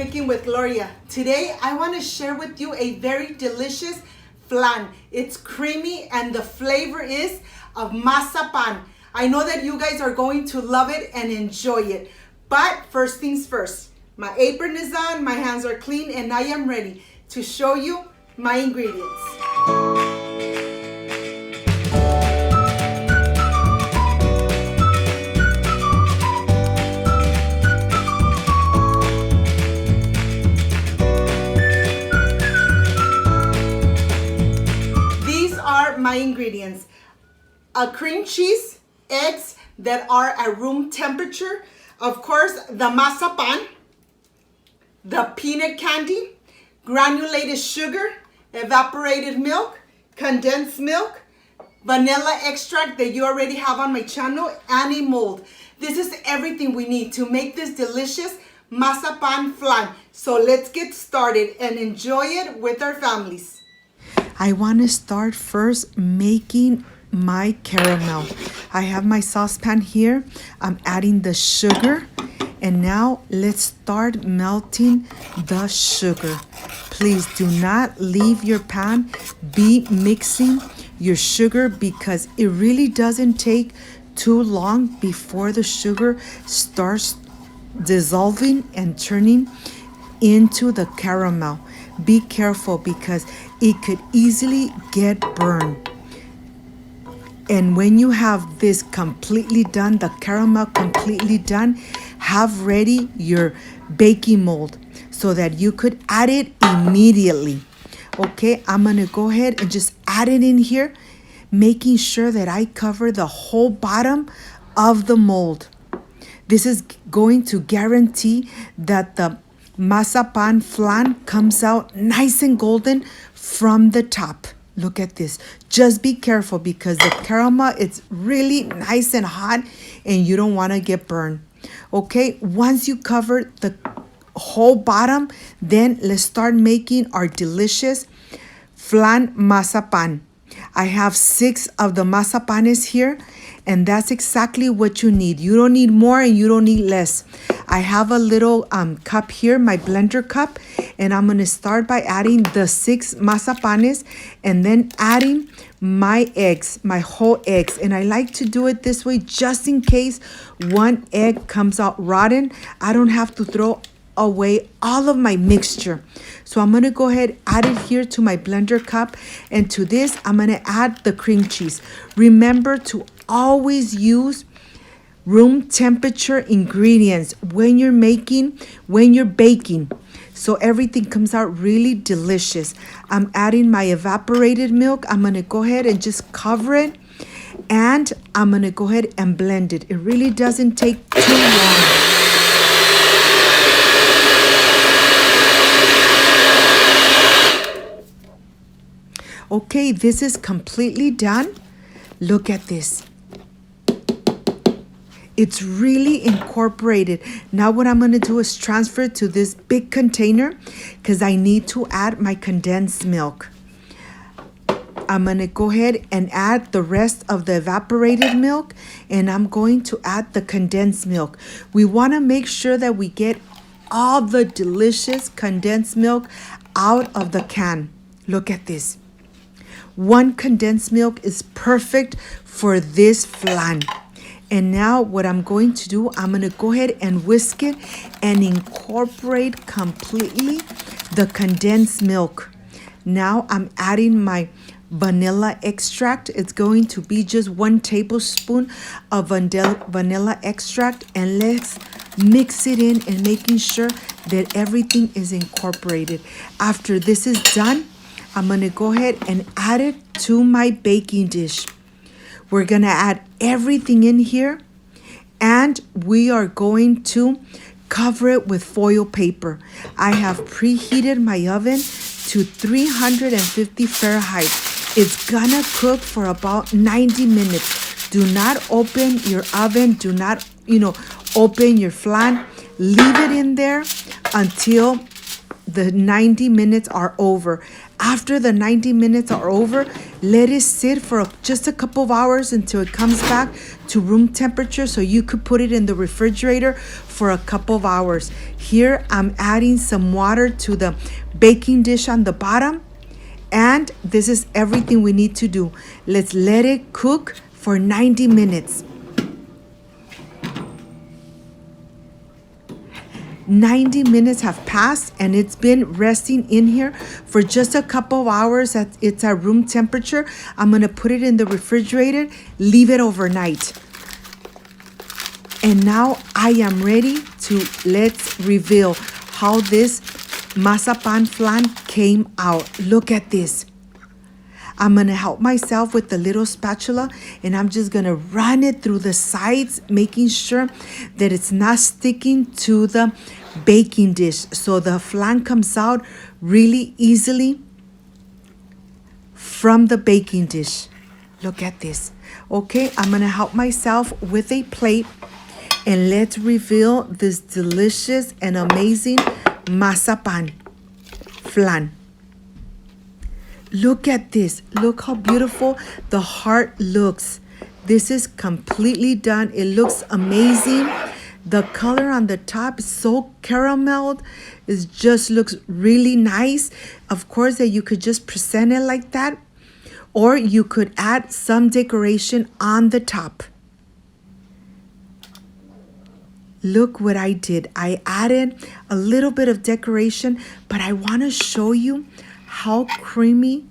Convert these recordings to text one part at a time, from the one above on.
Cooking with Gloria. Today I want to share with you a very delicious flan. It's creamy and the flavor is of mazapan. I know that you guys are going to love it and enjoy it. But first things first, my apron is on, my hands are clean, and I am ready to show you my ingredients. My ingredients: a cream cheese, eggs that are at room temperature, of course the mazapan, the peanut candy, granulated sugar, evaporated milk, condensed milk, vanilla extract that you already have on my channel, and a mold. This is everything we need to make this delicious Mazapan flan. So let's get started and enjoy it with our families. I want to start first making my caramel. I have my saucepan here. I'm adding the sugar. And now let's start melting the sugar. Please do not leave your pan. Be mixing your sugar because it really doesn't take too long before the sugar starts dissolving and turning into the caramel. Be careful because it could easily get burned. And when you have this completely done, the caramel completely done, have ready your baking mold so that you could add it immediately. Okay, I'm gonna go ahead and just add it in here, making sure that I cover the whole bottom of the mold. This is going to guarantee that the Mazapan flan comes out nice and golden from the top. Look at this. Just be careful because the caramel, it's really nice and hot and you don't want to get burned. Okay, once you cover the whole bottom, then let's start making our delicious flan mazapan. I have 6 of the mazapanes here, and that's exactly what you need. You don't need more and you don't need less. I have a little cup here, my blender cup, and I'm going to start by adding the 6 mazapanes and then adding my eggs, my whole eggs. And I like to do it this way just in case one egg comes out rotten. I don't have to throw away all of my mixture. So I'm going to go ahead, add it here to my blender cup, and to this I'm going to add the cream cheese. Remember to always use room temperature ingredients when you're baking, so everything comes out really delicious. I'm adding my evaporated milk. I'm going to go ahead and just cover it, and I'm going to go ahead and blend it. It really doesn't take too long. Okay, this is completely done. Look at this. It's really incorporated. Now what I'm going to do is transfer it to this big container because I need to add my condensed milk. I'm going to go ahead and add the rest of the evaporated milk, and I'm going to add the condensed milk. We want to make sure that we get all the delicious condensed milk out of the can. Look at this. 1 condensed milk is perfect for this flan. And now what I'm going to do, I'm going to go ahead and whisk it and incorporate completely the condensed milk. Now I'm adding my vanilla extract. It's going to be just 1 tablespoon of vanilla extract, and let's mix it in and making sure that everything is incorporated. After this is done, I'm going to go ahead and add it to my baking dish. We're going to add everything in here, and we are going to cover it with foil paper. I have preheated my oven to 350 Fahrenheit. It's going to cook for about 90 minutes. Do not open your oven. Do not, open your flan. Leave it in there until the 90 minutes are over. After the 90 minutes are over, let it sit for just a couple of hours until it comes back to room temperature, so you could put it in the refrigerator for a couple of hours. Here, I'm adding some water to the baking dish on the bottom, and this is everything we need to do. Let's let it cook for 90 minutes. 90 minutes have passed, and it's been resting in here for just a couple of hours. It's at room temperature. I'm going to put it in the refrigerator, leave it overnight. And now I am ready to let's reveal how this Mazapan Flan came out. Look at this. I'm going to help myself with the little spatula, and I'm just going to run it through the sides, making sure that it's not sticking to the baking dish, so the flan comes out really easily from the baking dish. Look at this. Okay, I'm going to help myself with a plate, and let's reveal this delicious and amazing Mazapan Flan. Look at this. Look how beautiful the heart looks. This is completely done. It looks amazing. The color on the top is so carameled. It just looks really nice. Of course, that you could just present it like that, or you could add some decoration on the top. Look what I did. I added a little bit of decoration, but I want to show you how creamy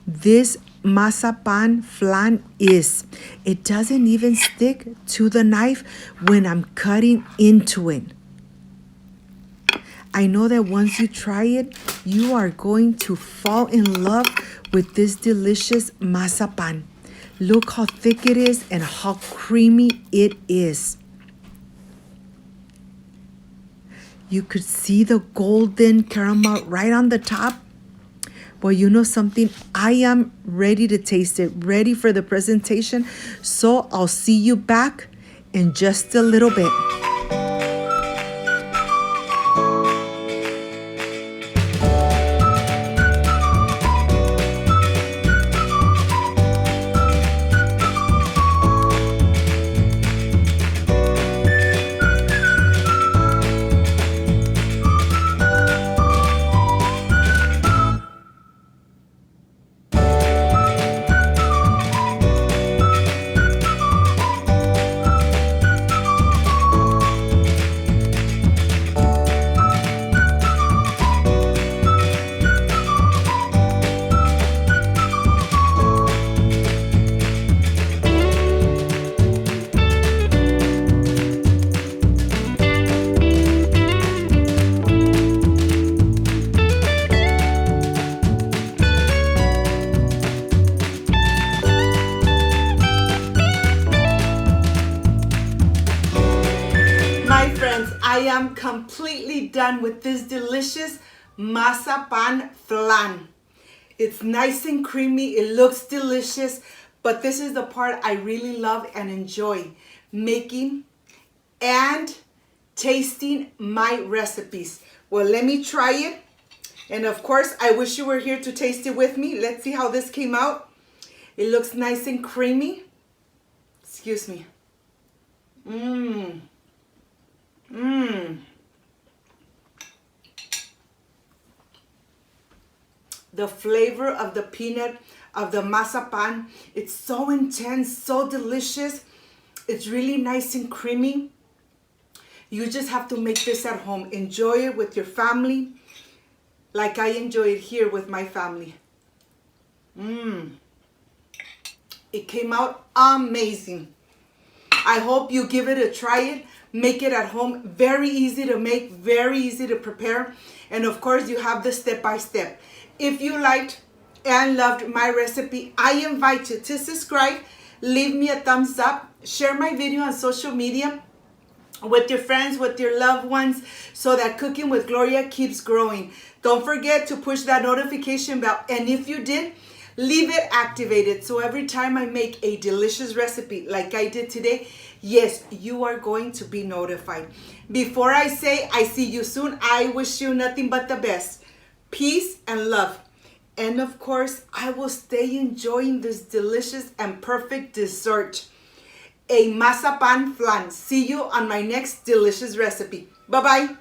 this Mazapan Flan is. It doesn't even stick to the knife when I'm cutting into it. I know that once you try it, you are going to fall in love with this delicious mazapan. Look how thick it is and how creamy it is. You could see the golden caramel right on the top. Well, you know something? I am ready to taste it, ready for the presentation. So I'll see you back in just a little bit. My friends, I am completely done with this delicious Mazapan Flan. It's nice and creamy, it looks delicious, but this is the part I really love and enjoy, making and tasting my recipes. Well, let me try it. And of course, I wish you were here to taste it with me. Let's see how this came out. It looks nice and creamy. Excuse me. The flavor of the peanut, of the mazapan, it's so intense, so delicious. It's really nice and creamy. You just have to make this at home. Enjoy it with your family like I enjoy it here with my family. It came out amazing. I hope you give it a try it. Make it at home. Very easy to make, very easy to prepare. And of course, you have the step-by-step. If you liked and loved my recipe, I invite you to subscribe, leave me a thumbs up, share my video on social media with your friends, with your loved ones, so that Cooking with Gloria keeps growing. Don't forget to push that notification bell. And if you did, leave it activated, so every time I make a delicious recipe like I did today, yes, you are going to be notified. Before I say I see you soon, I wish you nothing but the best. Peace and love. And of course, I will stay enjoying this delicious and perfect dessert, a Mazapan Flan. See you on my next delicious recipe. Bye-bye.